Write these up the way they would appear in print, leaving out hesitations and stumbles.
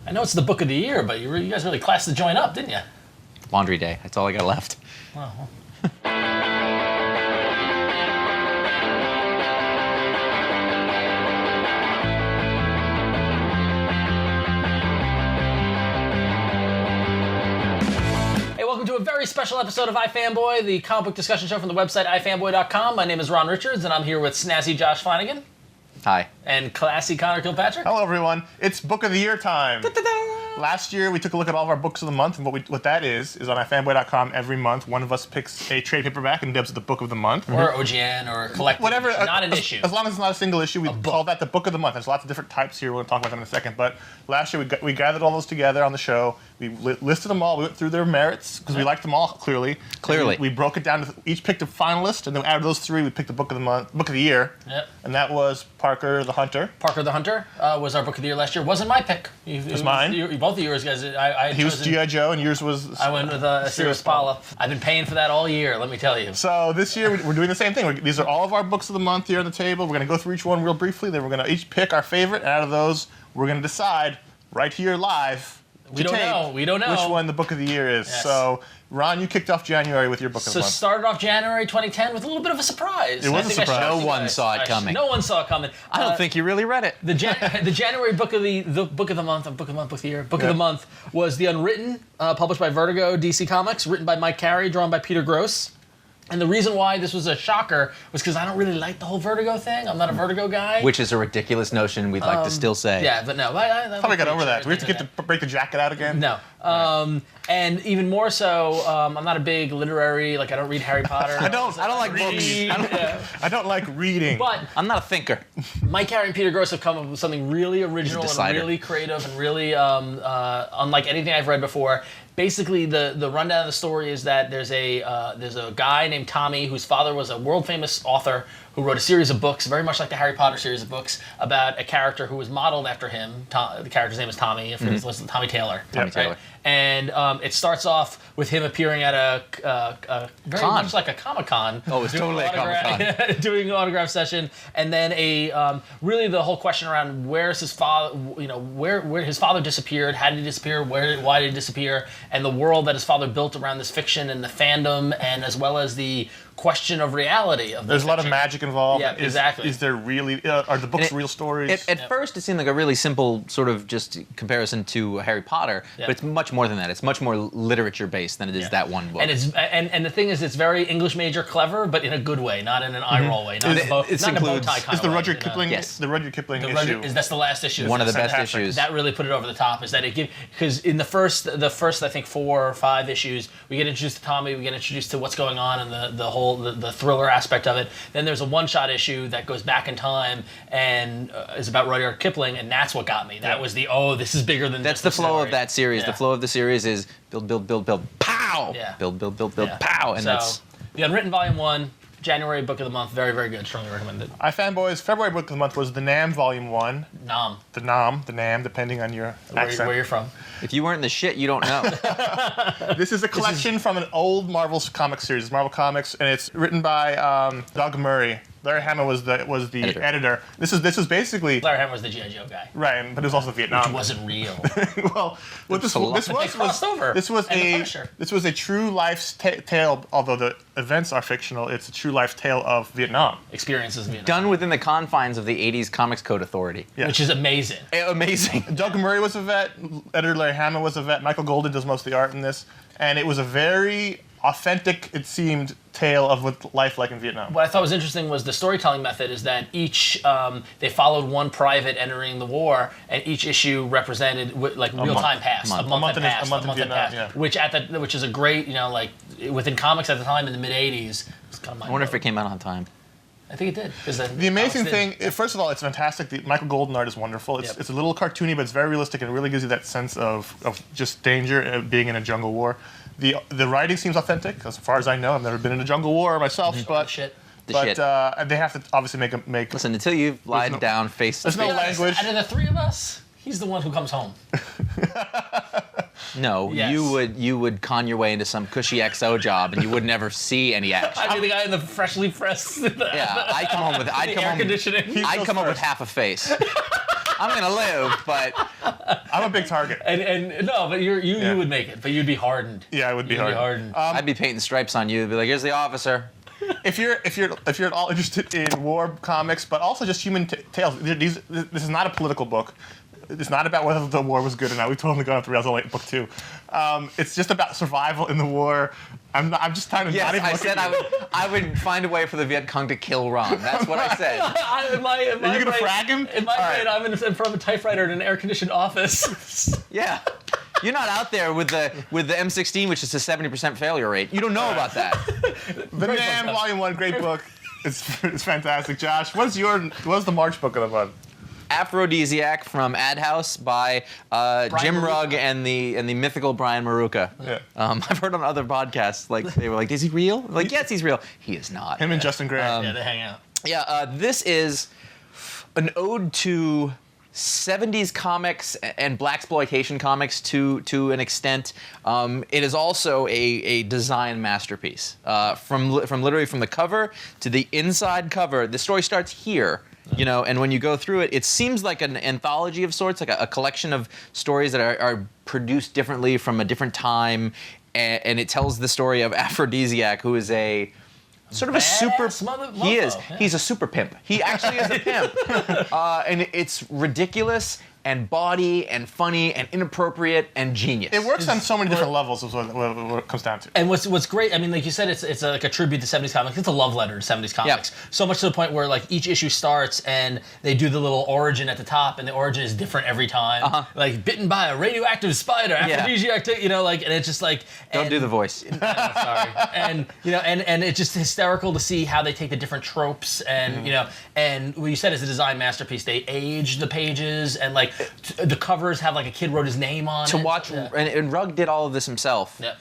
I know it's the book of the year, but you guys really classed the joint up, didn't you? Laundry day. That's all I got left. Wow. Welcome to a very special episode of iFanboy, the comic book discussion show from the website iFanboy.com. My name is Ron Richards, and I'm here with snazzy Josh Flanagan. Hi. And classy Connor Kilpatrick. Hello, everyone. It's Book of the Year time. Last year, we took a look at all of our books of the month, and what that is on iFanboy.com every month. One of us picks a trade paperback and dubs it the Book of the Month. Or OGN, or collective. Whatever. Not an issue. As long as it's not a single issue, we call that the Book of the Month. There's lots of different types here. We're going to talk about them in a second. But last year, we gathered all those together on the show. We listed them all. We went through their merits, because we liked them all, clearly. We broke it down. Each picked a finalist, and then out of those three, we picked the Book of the Month, Book of the Year. Yep. And that was Parker the Hunter. Parker the Hunter was our Book of the Year last year. Wasn't my pick. It was mine. Both of yours guys. He was G.I. Joe, and yours was... I went with Sirius Pala. I've been paying for that all year, let me tell you. So this year, we're doing the same thing. These are all of our books of the month here on the table. We're going to go through each one real briefly. Then we're going to each pick our favorite. And out of those, we're going to decide right here live We don't know which one the Book of the Year is. Yes. So, Ron, you kicked off January with your Book of the Month. So started off January 2010 with a little bit of a surprise. It was a surprise. No one saw it coming. No one saw it coming. I don't think you really read it. The January Book of the Book of the Month, Book of the Year, Book of the Month was The Unwritten, published by Vertigo, DC Comics, written by Mike Carey, drawn by Peter Gross. And the reason why this was a shocker was because I don't really like the whole Vertigo thing. I'm not a Vertigo guy. Which is a ridiculous notion we'd like to still say. Yeah, but no. I Probably got over that. Do we have to break the jacket out again? No. And even more so, I'm not a big literary, I don't read Harry Potter. I don't like books. I don't like reading. But I'm not a thinker. Mike Carey and Peter Gross have come up with something really original and really creative and really unlike anything I've read before. Basically, the rundown of the story is that there's a guy named Tommy whose father was a world famous author who wrote a series of books, very much like the Harry Potter series of books, about a character who was modeled after him. The character's name is Tommy. If it's listed, Tommy Taylor. Tommy Taylor. And it starts off with him appearing at a very much like a Comic-Con. Oh, it's totally a Comic-Con. Doing an autograph session, and then really the whole question around where's his father, where his father disappeared, how did he disappear, why did he disappear, and the world that his father built around this fiction and the fandom, and as well as the question of reality of There's a lot of magic involved. Yeah, exactly. Is there really, are the books real stories? At first, it seemed like a really simple sort of just comparison to Harry Potter, but it's much more than that. It's much more literature-based than it is that one book. And the thing is, it's very English major clever, but in a good way, not in an eye-roll way. Not in a bow tie kind of Is the way, Rudyard Kipling, Yes. the Rudyard Kipling issue? That's the last issue. One of the best fantastic. issues. That really put it over the top. Is that because in the first I think 4 or 5 issues, we get introduced to Tommy, we get introduced to what's going on and the whole the thriller aspect of it. Then there's a one-shot issue that goes back in time and is about Rudyard Kipling, and that's what got me. That was this is bigger than That's the flow of that series. The flow of the series is build, pow! Yeah. Build, pow! And so, The Unwritten Volume 1, January Book of the Month, very, very good. Strongly recommended. iFanboy's February Book of the Month was The Nam Volume 1. The Nam, depending on your accent. Where you're from. If you weren't in the shit, you don't know. This is a collection from an old Marvel comic series, Marvel Comics, and it's written by Doug Murray. Larry Hama was the editor. This is basically Larry Hama was the G.I. Joe guy. Right, but it was also Vietnam. Which wasn't real. Well, what this was a true life tale. Although the events are fictional, it's a true life tale of Vietnam. Experiences of Vietnam. Done within the confines of the 80s Comics Code Authority. Yeah. Which is amazing. Amazing. Doug Murray was a vet. Editor Larry Hama was a vet. Michael Golden does most of the art in this. And it was a very authentic, it seemed, tale of what life like in Vietnam. What I thought was interesting was the storytelling method is that each, they followed one private entering the war, and each issue represented real-time past. A month in Vietnam, yeah. Which is a great, within comics at the time in the mid-'80s. I wonder if it came out on time. I think it did. The amazing thing, first of all, it's fantastic. The Michael Golden art is wonderful. It's a little cartoony, but it's very realistic, and it really gives you that sense of just danger being in a jungle war. The writing seems authentic, as far as I know. I've never been in a jungle war myself, but they have to obviously make. Listen, until you've lied down face. There's no language. Out of the three of us, he's the one who comes home. No, yes. you would con your way into some cushy XO job, and you would never see any action. I'd be the guy in the freshly pressed. I come home with air conditioning. I'd come up with half a face. I'm gonna live, but I'm a big target. And no, but you would make it, but you'd be hardened. Yeah, I would be hardened. I'd be painting stripes on you. I'd be like, here's the officer. If you're at all interested in war comics, but also just human tales, this is not a political book. It's not about whether the war was good or not. We've totally gone off the rails on book 2. It's just about survival in the war. I'm just trying to. Yes, not even I said I would find a way for the Viet Cong to kill Ron. That's what I said. Are you gonna frag him? In my brain, I'm in front of a typewriter in an air-conditioned office. Yeah. You're not out there with the M16, which is a 70% failure rate. You don't know about that. The Man, Volume 1, great book. It's fantastic. Josh, what's the March book of the month? Aphrodisiac from Ad House by Jim Rugg and the mythical Brian Maruca. Yeah. I've heard on other podcasts, like they were like, "Is he real?" I'm like, yes, he's real. He is not. Him and Justin Gray. Yeah, they hang out. Yeah, this is an ode to 70s comics and blaxploitation comics to an extent. It is also a design masterpiece. From literally from the cover to the inside cover, the story starts here. And when you go through it, it seems like an anthology of sorts, like a collection of stories that are produced differently from a different time, and it tells the story of Aphrodisiac, who is a sort of a super. He is. Yeah. He's a super pimp. He actually is a pimp, and it's ridiculous and bawdy and funny and inappropriate and genius. It works on so many different levels is what it comes down to. And what's great, I mean, like you said, it's like a tribute to 70s comics. It's a love letter to 70s comics. Yep. So much to the point where like each issue starts and they do the little origin at the top, and the origin is different every time. Like bitten by a radioactive spider, Aphrodisiac, and it's just like don't do the voice. Sorry. And and it's just hysterical to see how they take the different tropes and and what you said is a design masterpiece. They age the pages and like the covers have like a kid wrote his name on it. To watch, and Rugg did all of this himself. Yep.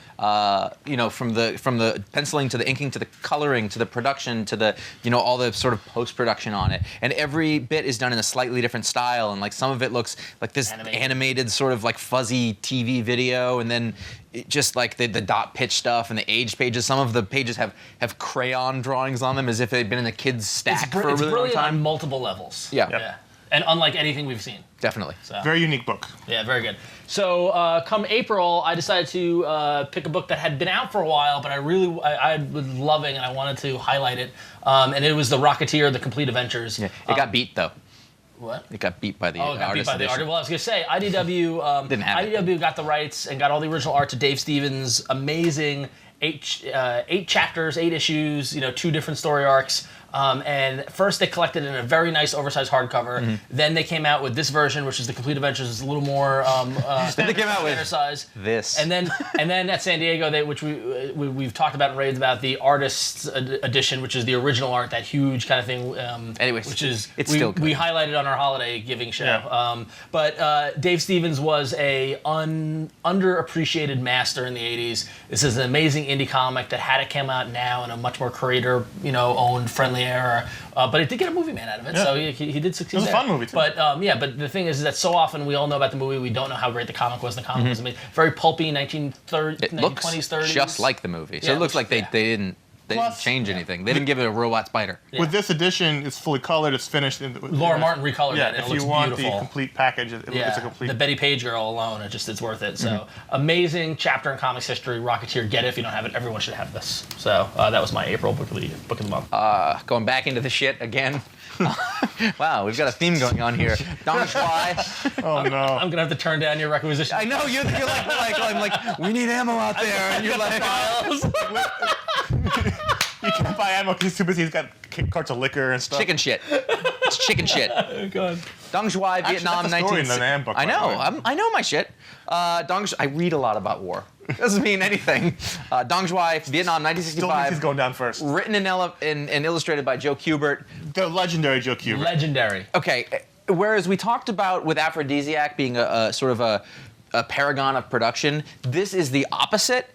From the penciling to the inking to the coloring to the production to the all the sort of post-production on it, and every bit is done in a slightly different style, and like some of it looks like this animated sort of like fuzzy TV video, and then just like the dot pitch stuff and the aged pages. Some of the pages have crayon drawings on them as if they'd been in a kid's stack for a really long time. On multiple levels. Yeah. Yep. Yeah. And unlike anything we've seen. Definitely. So. Very unique book. Yeah, very good. So come April, I decided to pick a book that had been out for a while, but I was loving and I wanted to highlight it. And it was the Rocketeer, The Complete Adventures. Yeah. It got beat, though. What? It got beat by the artist. Well, I was going to say, IDW, IDW got the rights and got all the original art to Dave Stevens' amazing 8 chapters, 8 issues, 2 different story arcs. And first they collected it in a very nice oversized hardcover. Mm-hmm. Then they came out with this version, which is the Complete Adventures. It's a little more then they came out with size. This. And then at San Diego, which we've talked about in raids about the artist's edition, which is the original art, that huge kind of thing. Anyways, which is it's still good. We highlighted on our holiday giving show. Yeah. But Dave Stevens was a underappreciated master in the '80s. This is an amazing indie comic that had it come out now in a much more creator owned friendly era, but it did get a movie man out of it, so he did succeed. It was a fun movie too. But but the thing is that so often we all know about the movie, we don't know how great the comic was. The comic was amazing, very pulpy, 1920s, 30s. Just like the movie, so it looks like they didn't change anything. They didn't give it a robot spider. Yeah. With this edition, it's fully colored. It's finished. Laura Martin recolored it. If it looks you want beautiful. the complete package, it's a complete. The Betty Page girl alone, it's worth it. So amazing chapter in comics history. Rocketeer, get it if you don't have it. Everyone should have this. So that was my April book of the month. Going back into the shit again. Wow, we've got a theme going on here. Dong Xoai. Oh no! I'm gonna have to turn down your requisition. I know you're like I'm like we need ammo out there, and you're like. You can't buy ammo because he's too busy. He's got carts of liquor and stuff. Chicken shit. It's chicken shit. Oh God. Dong Xoai, Vietnam, 1960. I know. I know my shit. I read a lot about war. Doesn't mean anything. Dong Xoai, Vietnam, 1965. He's going down first. Written and illustrated by Joe Kubert. The legendary Joe Kubert. Legendary. Okay. Whereas we talked about with Aphrodisiac being a sort of a paragon of production, this is the opposite.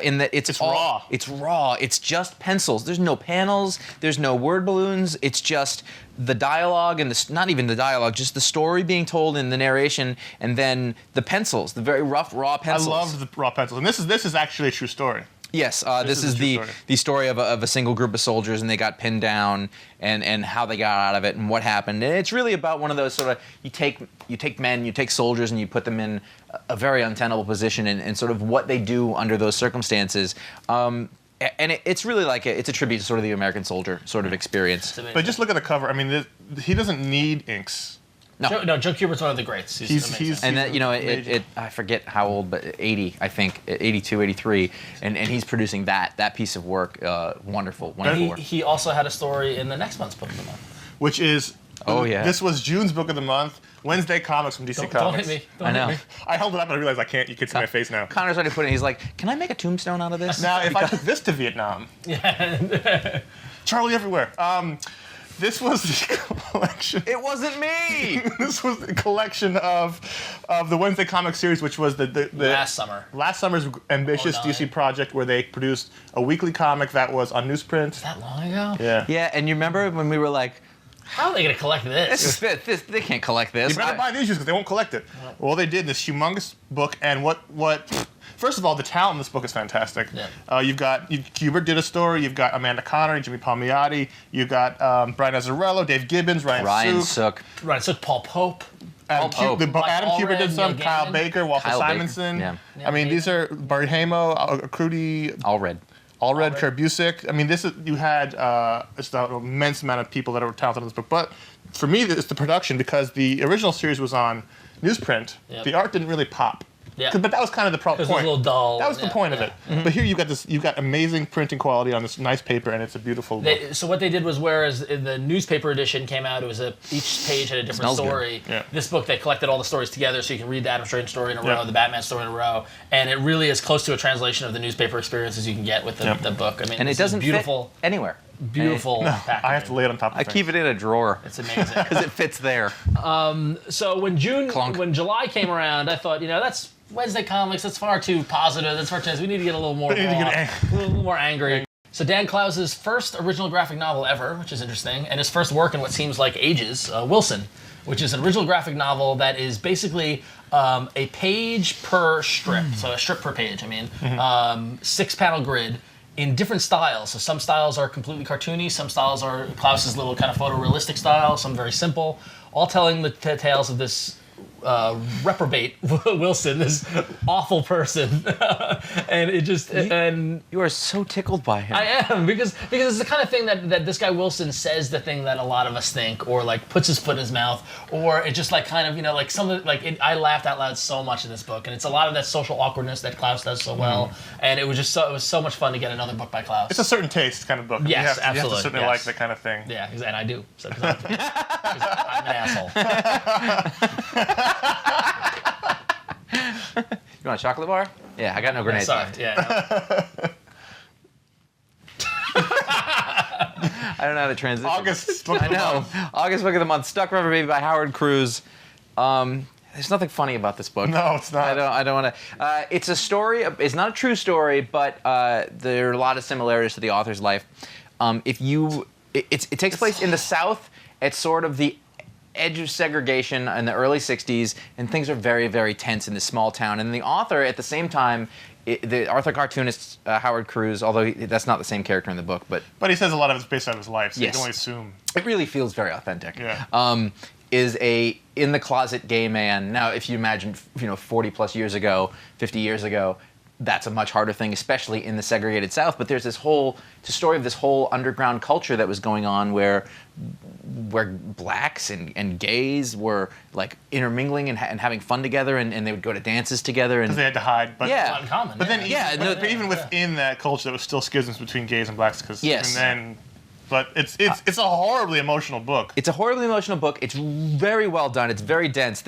In that it's raw. It's raw. It's just pencils. There's no panels. There's no word balloons. It's just the dialogue and not even the dialogue, just the story being told in the narration, and then the pencils, the very rough, raw pencils. I love the raw pencils, and this is actually a true story. Yes, this is is a true the story of a single group of soldiers, and they got pinned down, and how they got out of it, and what happened. And it's really about one of those sort of you take soldiers, and you put them in a very untenable position, and sort of what they do under those circumstances. And it's really like it's a tribute to sort of the American soldier sort of experience. But just look at the cover. I mean, he doesn't need inks. No, Joe Kubert's one of the greats. He's and that, I forget how old, but 80, I think, 82, 83, and he's producing that piece of work. Wonderful work. He also had a story in the next month's book of the month, which is this was June's book of the month. Wednesday Comics from DC Comics. Don't hit me. I know. I held it up and I realized I can't. You can see my face now. Connor's already put it. He's like, "Can I make a tombstone out of this?" Now, if I took this to Vietnam, Charlie everywhere. This was the collection. It wasn't me. This was the collection of the Wednesday Comics series, which was the last summer's ambitious DC project, where they produced a weekly comic that was on newsprint. That long ago? Yeah. Yeah, and you remember when we were like, how are they going to collect this? They can't collect this. You better buy these because they won't collect it. Well, they did this humongous book, and what? First of all, the talent in this book is fantastic. Yeah. You've got Kubert did a story. You've got Amanda Connery, Jimmy Palmiotti. You've got Brian Azzarello, Dave Gibbons, Ryan Sook, Paul Pope. Adam Kubert did some. Kyle Baker, Walter Simonson. Yeah. I mean, these are Barry Hamo, Crudy. Allred, Kurt Busiek. I mean, you had just an immense amount of people that were talented in this book. But for me, it's the production, because the original series was on newsprint. Yep. The art didn't really pop. Yeah. But that was kind of the point. It was a little dull. That was the point of it. Mm-hmm. But here you've got amazing printing quality on this nice paper, and it's a beautiful book. So what they did was, whereas in the newspaper edition came out, it was each page had a different story. Yeah. This book, they collected all the stories together, so you can read the Adam Strange story in a row, the Batman story in a row, and it really is close to a translation of the newspaper experience as you can get with the book. I mean, and it doesn't beautiful fit anywhere. Beautiful packaging. I have to lay it on top of I keep it in a drawer. It's amazing. Because it fits there. So when July came around, I thought, that's Wednesday Comics, that's far too positive, that's far too... We need to get a little more a little more angry. So Dan Clowes' first original graphic novel ever, which is interesting, and his first work in what seems like ages, Wilson, which is an original graphic novel that is basically a page per strip, so a strip per page, 6-panel grid in different styles. So some styles are completely cartoony, some styles are Clowes' little kind of photorealistic style, some very simple, all telling the tales of this reprobate Wilson, this awful person, and it just you are so tickled by him. I am, because it's the kind of thing that this guy Wilson says the thing that a lot of us think, or like puts his foot in his mouth, or it just like kind of like something like I laughed out loud so much in this book, and it's a lot of that social awkwardness that Clowes does so well, and it was so much fun to get another book by Clowes. It's a certain taste kind of book. Yes, absolutely. You have to certainly like that kind of thing. Yeah, and I do. So, 'cause I'm an asshole. You want a chocolate bar? Yeah, I got no grenades left. Yeah. I don't know how to transition. August book of the month. August book of the month. Stuck Rubber Baby by Howard Cruse. There's nothing funny about this book. No, it's not. I don't want to. It's a story. It's not a true story, but there are a lot of similarities to the author's life. It takes place in the South. It's sort of the edge of segregation in the early 60s, and things are very, very tense in this small town. And the author, at the same time, the author cartoonist Howard Cruse, although that's not the same character in the book, but he says a lot of it's based on his life, so yes. You can only assume. It really feels very authentic. Yeah. Is a in-the-closet gay man. Now, if you imagine, 40 plus years ago, 50 years ago, that's a much harder thing, especially in the segregated South. But there's it's a story of this whole underground culture that was going on where blacks and gays were like intermingling and having fun together, and they would go to dances together. Because they had to hide. But it's not in common. But then even within that culture, there was still schisms between gays and blacks. Yes. And then... But it's a horribly emotional book. It's a horribly emotional book. It's very well done. It's very dense.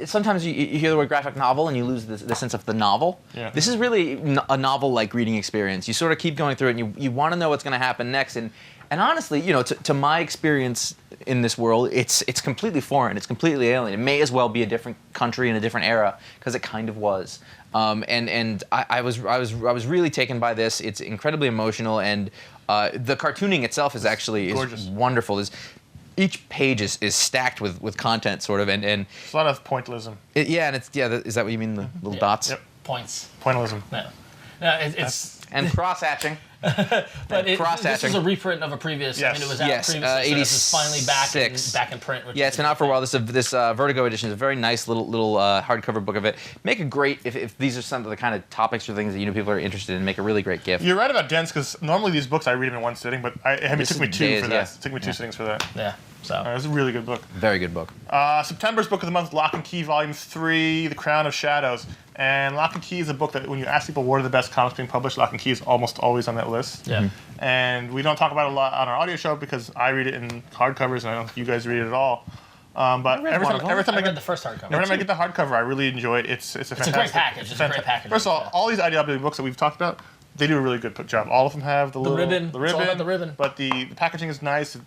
Sometimes you hear the word graphic novel and you lose the sense of the novel. Yeah. This is really a novel-like reading experience. You sort of keep going through it, and you want to know what's going to happen next. And honestly, to my experience in this world, it's completely foreign. It's completely alien. It may as well be a different country in a different era, because it kind of was. And I was really taken by this. It's incredibly emotional, and the cartooning itself is wonderful. Each page is stacked with content, sort of, and it's a lot of pointillism. Is that what you mean? The little dots. Yep. Points. Pointillism. Yeah. No, it's And cross-hatching. But this is a reprint of a previous. Yes. I mean, it was out previously. So this is finally back in print. Which It's been out for a while. This Vertigo edition is a very nice little hardcover book of it. Make a great if these are some of the kind of topics or things that people are interested in. Make a really great gift. You're right about dense because normally these books I read them in one sitting, but it took me two for that. It took me 2 sittings for that. Yeah. So it was a really good book. Very good book. September's book of the month, Locke and Key, Volume 3, The Crown of Shadows. And Locke and Key is a book that when you ask people what are the best comics being published, Locke and Key is almost always on that list. Yeah. And we don't talk about it a lot on our audio show because I read it in hardcovers and I don't think you guys read it at all. But every time I read the first hardcover. Every time I get the hardcover, I really enjoy it. It's a fantastic. It's a great package. It's a great package. First of all these IDW books that we've talked about, they do a really good job. All of them have the ribbon. The It's all about the ribbon. But the packaging is nice.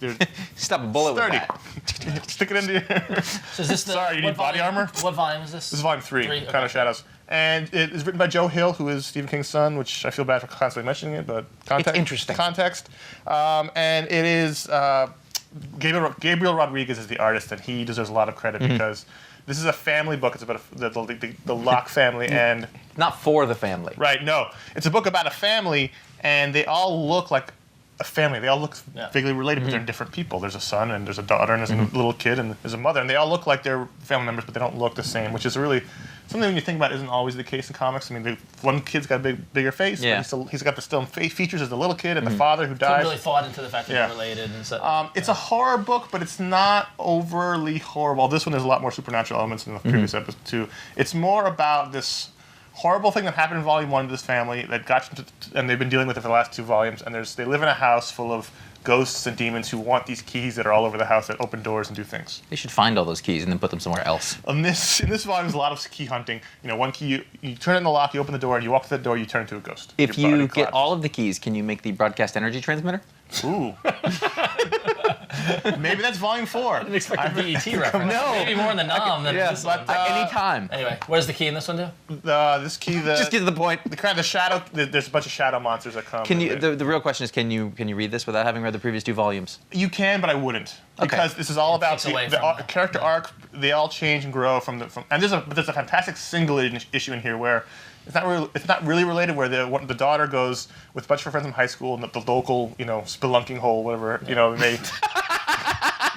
Stop a bullet sturdy. with that. Stick it into your... So is this Sorry, you need body armor? What volume is this? This is Volume 3, Okay. Crown of Shadows. And it is written by Joe Hill, who is Stephen King's son, which I feel bad for constantly mentioning it, but context. It's interesting. Context. And it is... Gabriel Rodriguez is the artist, and he deserves a lot of credit because this is a family book. It's about the Locke family and... Not for the family. Right, no. It's a book about a family, and they all look like a family. They all look vaguely related, but they're different people. There's a son, and there's a daughter, and there's a little kid, and there's a mother, and they all look like they're family members, but they don't look the same, which is really something when you think about it isn't always the case in comics. I mean, one kid's got a bigger face, but he's got the still features as the little kid, and the father who dies. Really thought into the fact that they're related. And so, it's a horror book, but it's not overly horrible. This one has a lot more supernatural elements than the previous episode, too. It's more about this horrible thing that happened in Volume 1 to this family that got into, and they've been dealing with it for the last 2 volumes, and they live in a house full of ghosts and demons who want these keys that are all over the house that open doors and do things. They should find all those keys and then put them somewhere else. In this volume, there's a lot of key hunting. One key, you turn it in the lock, you open the door, and you walk through the door, you turn into a ghost. If you get all of the keys, can you make the broadcast energy transmitter? Ooh. Maybe that's Volume 4. I didn't expect a BET reference. No. Maybe more in the nom than this one. Anytime. Anyway, what does the key in this one do? This key, Just get to the point. The shadow. There's a bunch of shadow monsters that come. Can you? The real question is, can you read this without having read the previous 2 volumes? You can, but I wouldn't, because this is all about the character arc. They all change and grow from and there's a fantastic single issue in here where it's not really related. Where the daughter goes with a bunch of her friends in high school and the local spelunking hole, whatever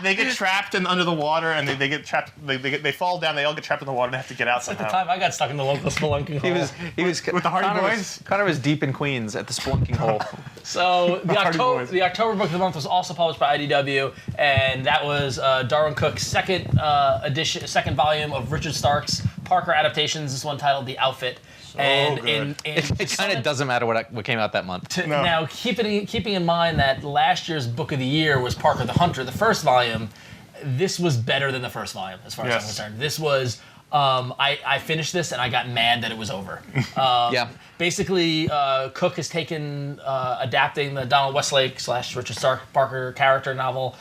they get trapped under the water, and they get trapped. They fall down. They all get trapped in the water, and they have to get out somehow. At the time, I got stuck in the local spelunking hole. He was with the Hardy Boys. Connor was deep in Queens at the spelunking hole. So the October book of the month was also published by IDW, and that was Darwyn Cooke's second volume of Richard Stark's Parker adaptations. This one titled The Outfit. It kind of doesn't matter what came out that month. Now, keeping in mind that last year's book of the year was Parker the Hunter, the first volume, this was better than the first volume as far as I'm concerned. This was I finished this and I got mad that it was over. Basically, Cooke has taken adapting the Donald Westlake / Richard Stark Parker character novel,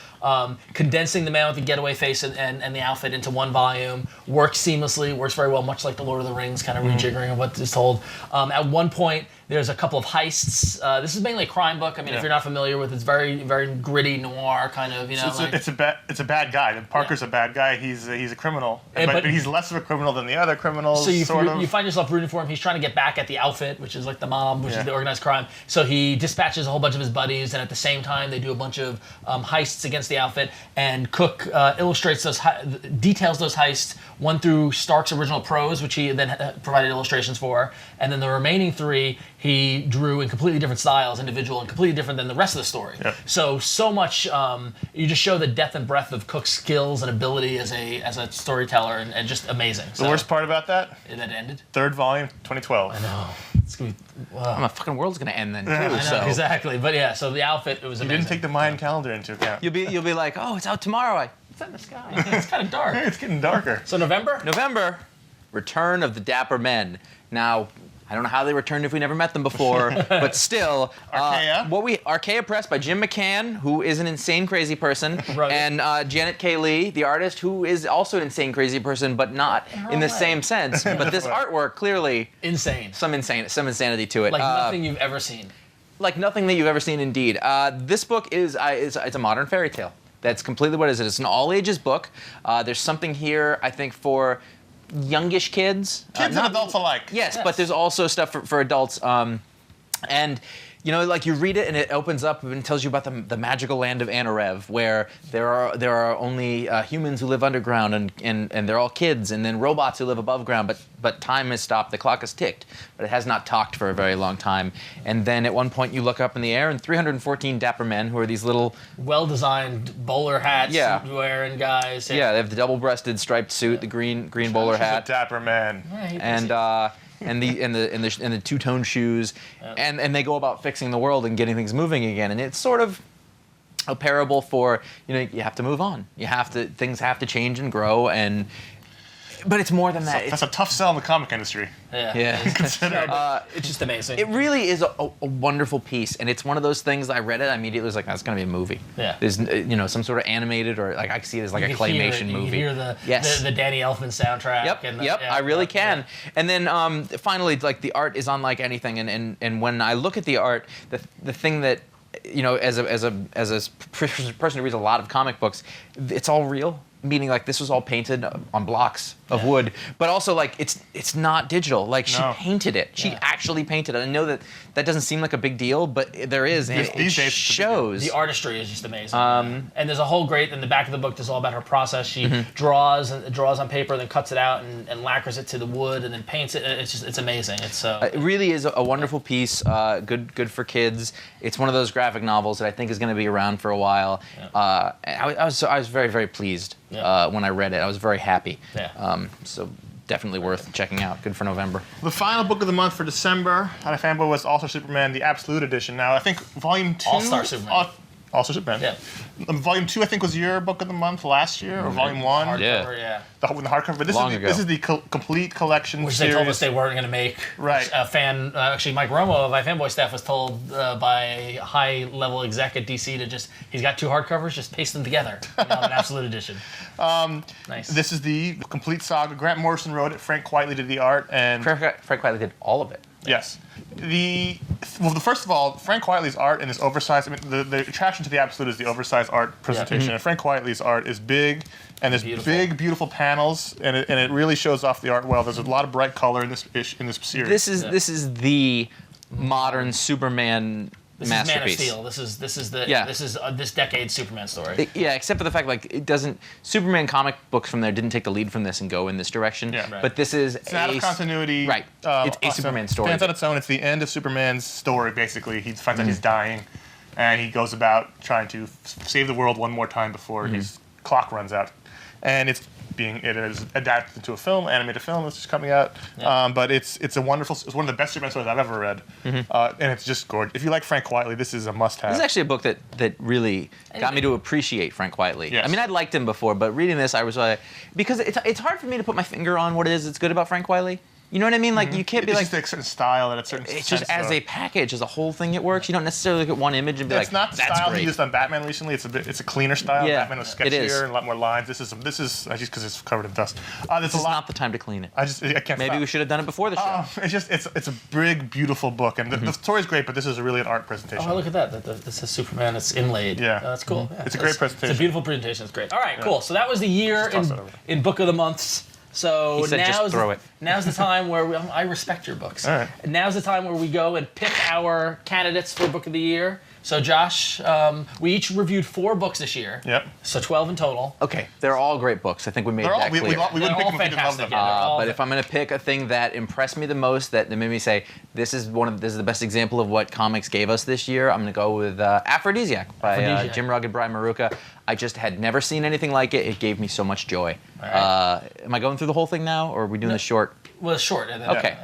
condensing the man with the getaway face and the outfit into 1 volume. Works seamlessly, works very well, much like the Lord of the Rings kind of rejiggering of what is told. At one point, there's a couple of heists. This is mainly a crime book. I mean, if you're not familiar with it, it's very, very gritty noir kind of. It's a bad guy. Parker's a bad guy. He's a criminal, but he's less of a criminal than the other criminals. So you find yourself rooting for him. He's trying to get back at the outfit, which is like the mob, which is the organized crime. So he dispatches a whole bunch of his buddies, and at the same time, they do a bunch of heists against the outfit. And Cooke illustrates details those heists, 1 through Stark's original prose, which he then provided illustrations for, and then the remaining 3 he drew in completely different styles, individual and completely different than the rest of the story. Yep. So much you just show the depth and breadth of Cooke's skills and ability as a storyteller, and just amazing. The worst part about that? That ended. 3rd volume, 2012. I know. It's gonna be. My fucking world's gonna end then too. I know, exactly. But so the outfit, it was amazing. You didn't take the Mayan calendar into account. You'll be like, oh, it's out tomorrow. It's in the sky. It's kind of dark. It's getting darker. So November, Return of the Dapper Men. Now, I don't know how they returned if we never met them before, but still. Archaea? Archaea Press by Jim McCann, who is an insane crazy person, and Janet K. Lee, the artist, who is also an insane crazy person, but not in the same sense. But this artwork, clearly... Insane. Some insanity to it. Like nothing you've ever seen. Like nothing that you've ever seen, indeed. This book is a modern fairy tale. That's completely what it is. It's an all-ages book. There's something here, I think, for youngish kids. Kids and adults alike. Yes, but there's also stuff for adults. And you know, like you read it and it opens up and tells you about the magical land of Anarev, where there are only humans who live underground and they're all kids, and then robots who live above ground. But time has stopped. The clock has ticked, but it has not talked for a very long time. And then at one point you look up in the air and 314 Dapper Men, who are these little well-designed bowler hats wearing guys. Yeah, they have the double-breasted striped suit, the green bowler hat. Dapper Man. And the two-tone shoes, and they go about fixing the world and getting things moving again. And it's sort of a parable for, you know, you have to move on. Things have to change and grow, but it's more than that. That's a tough sell in the comic industry. Yeah. It's just amazing. It really is a wonderful piece, and it's one of those things that I read it, I immediately was like, that's going to be a movie. Yeah. There's, you know, some sort of animated, or like I see it as like a claymation movie. You hear the Danny Elfman soundtrack. Yep, I really can. Yeah. And then finally, like, the art is unlike anything, and when I look at the art, the thing that, you know, as a person who reads a lot of comic books, it's all real. Meaning, like, this was all painted on blocks of wood, but also, like, it's not digital. Like, she painted it. She actually painted it. I know that doesn't seem like a big deal, but there is, and it shows. The artistry is just amazing. And there's a whole in the back of the book, there's all about her process. She draws on paper, then cuts it out and lacquers it to the wood, and then paints it. It's amazing. It really is a wonderful piece. Good for kids. It's one of those graphic novels that I think is going to be around for a while. Yeah. I was very, very pleased when I read it. I was very happy. Yeah. So definitely worth checking out. Good for November. The final book of the month for December out of iFanboy was All-Star Superman, the Absolute Edition. Now, I think Volume 2... All-Star Superman. All-Star Superman. Yeah. Volume 2, I think, was your book of the month last year, or Volume 1. Hardcover, yeah. The hardcover. But this is the complete collection Which series. they told us they weren't going to make. Right. A fan, actually, Mike Romo of iFanboy staff was told by a high-level exec at DC to he's got 2 hardcovers, just paste them together. And have an Absolute Edition. Nice. This is the complete saga. Grant Morrison wrote it. Frank Quitely did the art, and Frank Quitely did all of it. Yes. First of all, Frank Quitely's art in this oversized. I mean, the attraction to the Absolute is the oversized art presentation, and Frank Quitely's art is big, and there's big, beautiful panels, and it really shows off the art well. There's a lot of bright color in this series. This is the modern Superman. This masterpiece. is Man of Steel. This is this decade's Superman story. Except for the fact, like, it doesn't. Superman comic books from there didn't take the lead from this and go in this direction. Yeah, right. But this is it's out of continuity. Right. It's a Superman story. It stands on its own. It's the end of Superman's story. Basically, he finds out he's dying, and he goes about trying to save the world one more time before his clock runs out, and it is adapted into a film, animated film that's just coming out. Yeah. But it's one of the best Superman stories I've ever read, and it's just gorgeous. If you like Frank Quitely, this is a must-have. This is actually a book that really got me to appreciate Frank Quitely. Yes. I mean, I'd liked him before, but reading this, I was like, because it's hard for me to put my finger on what it is that's good about Frank Quitely. You know what I mean? Like, you can't be like... It's just a certain style and a certain It's just as a package, as a whole thing, it works. You don't necessarily look at one image and be like, it's not the that's style great. he used on Batman recently. It's a cleaner style. Yeah, Batman was sketchier and a lot more lines. This is just because it's covered in dust. This is not the time to clean it. I can't Maybe stop. we should have done it before the show. It's a big, beautiful book, and the story's great, but this is really an art presentation. Oh, look at that. This is Superman. It's inlaid. Yeah. That's cool. Yeah, it's a great presentation. It's a beautiful presentation. It's great. All right, cool. So that was the year in Book of the Months. So he said, just throw it. Now's the time where I respect your books. All right. Now's the time where we go and pick our candidates for Book of the Year. So Josh, we each reviewed 4 books this year. Yep. So 12 in total. Okay, they're all great books. I think we made that clear. We wouldn't pick them if we didn't love them. But if I'm going to pick a thing that impressed me the most, that made me say, this is the best example of what comics gave us this year, I'm going to go with Aphrodisiac by Jim Rugg and Brian Maruca. I just had never seen anything like it. It gave me so much joy. Right. Am I going through the whole thing now, or are we doing the short? Well, it's short. Okay.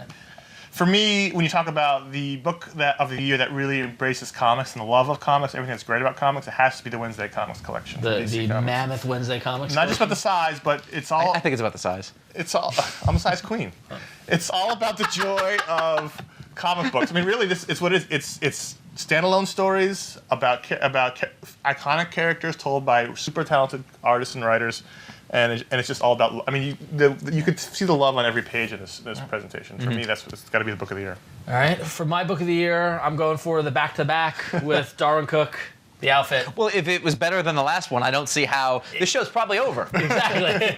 For me, when you talk about the book of the year that really embraces comics and the love of comics, everything that's great about comics, it has to be the Wednesday Comics collection. The Mammoth Wednesday Comics. Not just about the size, but it's all. I think it's about the size. It's all. I'm a size queen. It's all about the joy of comic books. I mean, really, it's what it is. It's standalone stories about iconic characters told by super talented artists and writers. And it's just all about. I mean, you could see the love on every page of this presentation. For me, it's got to be the book of the year. All right, for my book of the year, I'm going for the back-to-back with Darwyn Cooke, The outfit. Well, if it was better than the last one, I don't see how this show's probably over. Exactly.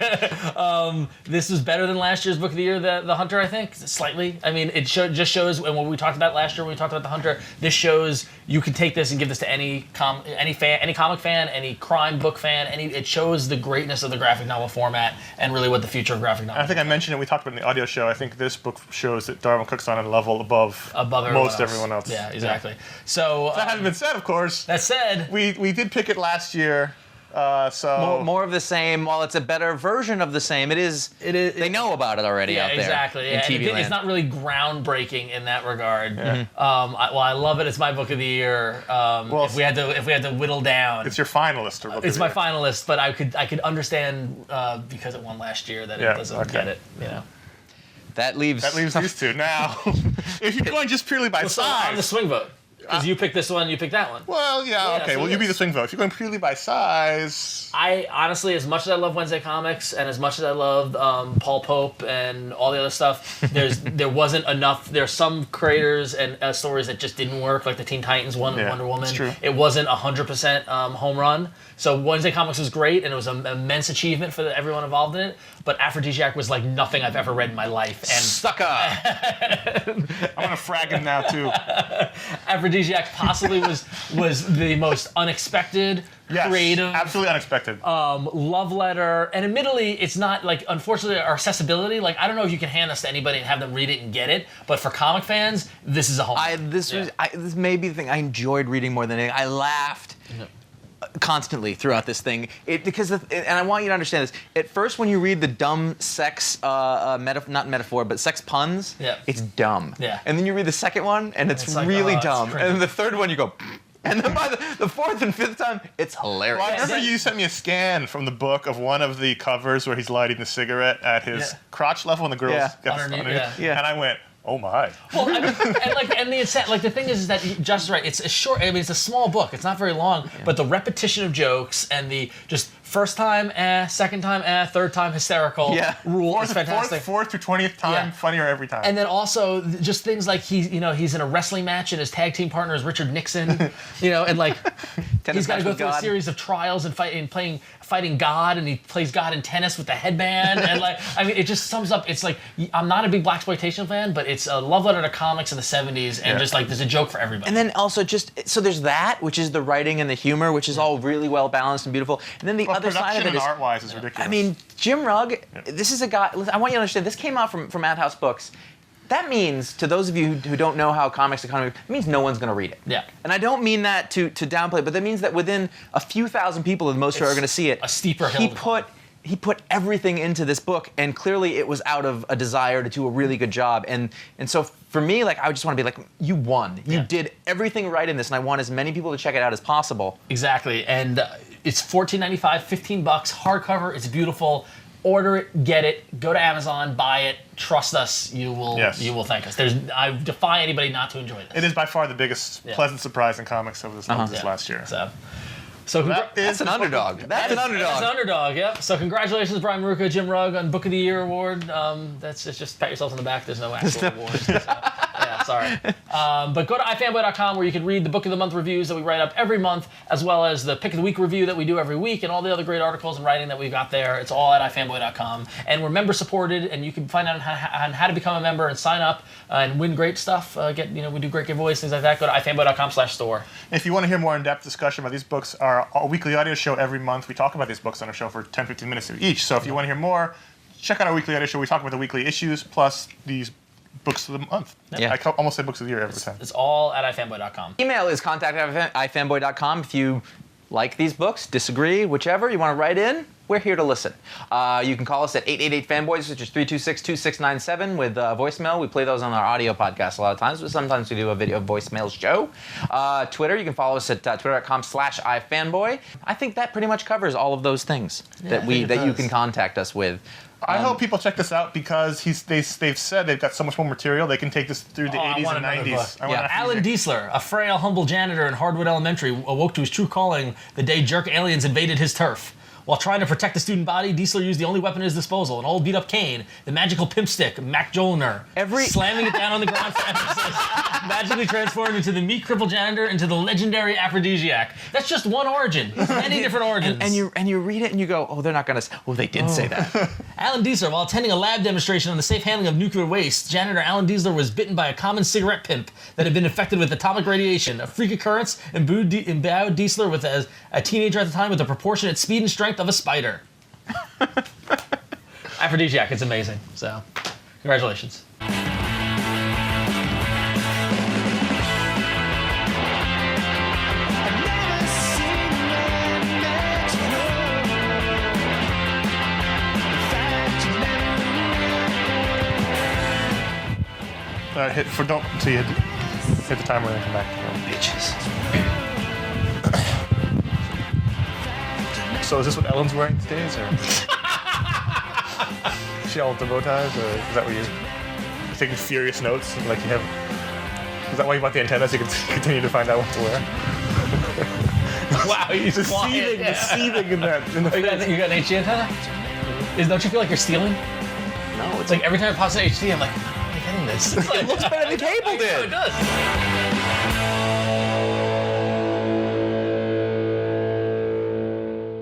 This was better than last year's Book of the Year, the Hunter, I think, slightly. I mean, it just shows, and what we talked about last year when we talked about the Hunter, this shows you can take this and give this to any comic fan, any crime book fan. It shows the greatness of the graphic novel format and really what the future of graphic novel. I think I mentioned it. We talked about it in the audio show. I think this book shows that Darwyn Cooke's on a level above everyone else. Yeah, exactly. Yeah. So that hasn't been said, of course. That said, we did pick it last year. So more of the same. While it's a better version of the same, it is. They know about it already out there. Exactly. In TV land. It's not really groundbreaking in that regard. Yeah. I love it. It's my Book of the Year. If we had to whittle down, it's your finalist. It's my finalist, but I could understand because it won last year that it doesn't get it. You know. That leaves these two. Now, if you're going just purely by size, on the swing vote. Because you picked this one, you picked that one. Well, yeah, okay. So well, you be the swing vote. If you're going purely by size... I honestly, as much as I love Wednesday Comics, and as much as I loved Paul Pope and all the other stuff, there wasn't enough. There's some creators and stories that just didn't work, like the Teen Titans one, Wonder Woman. True. It wasn't 100% home run. So Wednesday Comics was great, and it was an immense achievement for everyone involved in it. But Aphrodisiac was like nothing I've ever read in my life. And sucker! I'm gonna frag him now too. Aphrodisiac possibly was the most unexpected, creative, absolutely unexpected. Love letter, and admittedly, it's not like, unfortunately, our accessibility. Like, I don't know if you can hand this to anybody and have them read it and get it, but for comic fans, this is a home. This may be the thing I enjoyed reading more than anything. I laughed. Constantly throughout this thing, and I want you to understand this. At first, when you read the dumb sex, not metaphor, but sex puns, it's dumb. Yeah. And then you read the second one, and it's really dumb. And then the third one, you go, and then by the fourth and fifth time, it's hilarious. Well, I remember you sent me a scan from the book of one of the covers where he's lighting the cigarette at his crotch level, and the girl's got underneath. And I went, oh my! Well, I mean, the thing is that Josh is right. It's a short. I mean, it's a small book. It's not very long, but the repetition of jokes and the just first time, second time, third time hysterical rule is fantastic. Fourth to 20th time, funnier every time. And then also just things like he's in a wrestling match and his tag team partner is Richard Nixon, and like he's got to go through a series of trials and fighting God, and he plays God in tennis with the headband, and like, I mean, it just sums up. It's like, I'm not a big blaxploitation fan, but it's a love letter to comics in the 70s, and just like there's a joke for everybody. And then also so there's that, which is the writing and the humor, which is all really well balanced and beautiful. And then the other side of it is, art-wise is ridiculous. I mean, Jim Rugg. This is a guy. I want you to understand. This came out from Madhouse Books. That means, to those of you who don't know how comics economy, it means no one's going to read it. Yeah. And I don't mean that to downplay, but that means that within a few thousand people, the most are going to see it. A steeper hill. He put everything into this book, and clearly it was out of a desire to do a really good job. And so for me, like, I just want to be like, you won. You did everything right in this, and I want as many people to check it out as possible. Exactly. And it's $14.95, $15, hardcover. It's beautiful. Order it, get it, go to Amazon, buy it. Trust us, you will thank us. I defy anybody not to enjoy this. It is by far the biggest pleasant surprise in comics of this last year. So that's an underdog. That's an underdog. Yep. So congratulations, Brian Maruca, Jim Rugg on Book of the Year award. Just pat yourselves on the back. There's no actual award. So, sorry. But go to iFanboy.com where you can read the Book of the Month reviews that we write up every month, as well as the Pick of the Week review that we do every week, and all the other great articles and writing that we've got there. It's all at iFanboy.com. And we're member supported, and you can find out on how to become a member and sign up and win great stuff. We do great giveaways, things like that. Go to iFanboy.com/store. If you want to hear more in-depth discussion about these books, our weekly audio show every month. We talk about these books on our show for 10-15 minutes each. So if you want to hear more, check out our weekly audio show. We talk about the weekly issues plus these books of the month. I almost say books of the year every time. It's all at iFanboy.com. Email is contact@ifanboy.com. If you like these books, disagree, whichever, you want to write in, we're here to listen. You can call us at 888-FANBOYS, which is 326-2697 with voicemail. We play those on our audio podcast a lot of times, but sometimes we do a video voicemail show. Twitter, you can follow us at twitter.com/ifanboy. I think that pretty much covers all of those things that you can contact us with. I hope people check this out because they've said they've got so much more material. They can take this through the 80s and 90s. Alan Diesler, a frail, humble janitor in Hardwood Elementary, awoke to his true calling the day jerk aliens invaded his turf. While trying to protect the student body, Diesler used the only weapon at his disposal, an old beat-up cane, the magical pimp stick, Mac Jolner. Slamming it down on the ground for emphasis, magically transformed into the meek crippled janitor into the legendary Aphrodisiac. That's just one origin. There's many different origins. And you read it and you go, oh, they're not going to... Well, they did say that. Alan Diesler, while attending a lab demonstration on the safe handling of nuclear waste, janitor Alan Diesler was bitten by a common cigarette pimp that had been infected with atomic radiation, a freak occurrence endowed Diesler with as a teenager at the time with the proportionate speed and strength of a spider. Aphrodisiac, it's amazing. So, congratulations. Hit for don't until you hit the timer and then come back. Bitches. So is this what Ellen's wearing these days, or she all with the bow ties, or is that what you're taking furious notes? Like you have? Is that why you bought the antenna so you can continue to find out what to wear? Wow, he's the seething in the face. You got an HD antenna? Don't you feel like you're stealing? No, It's like every time it pops an HD, I'm like, this. It looks better than cable did. It does.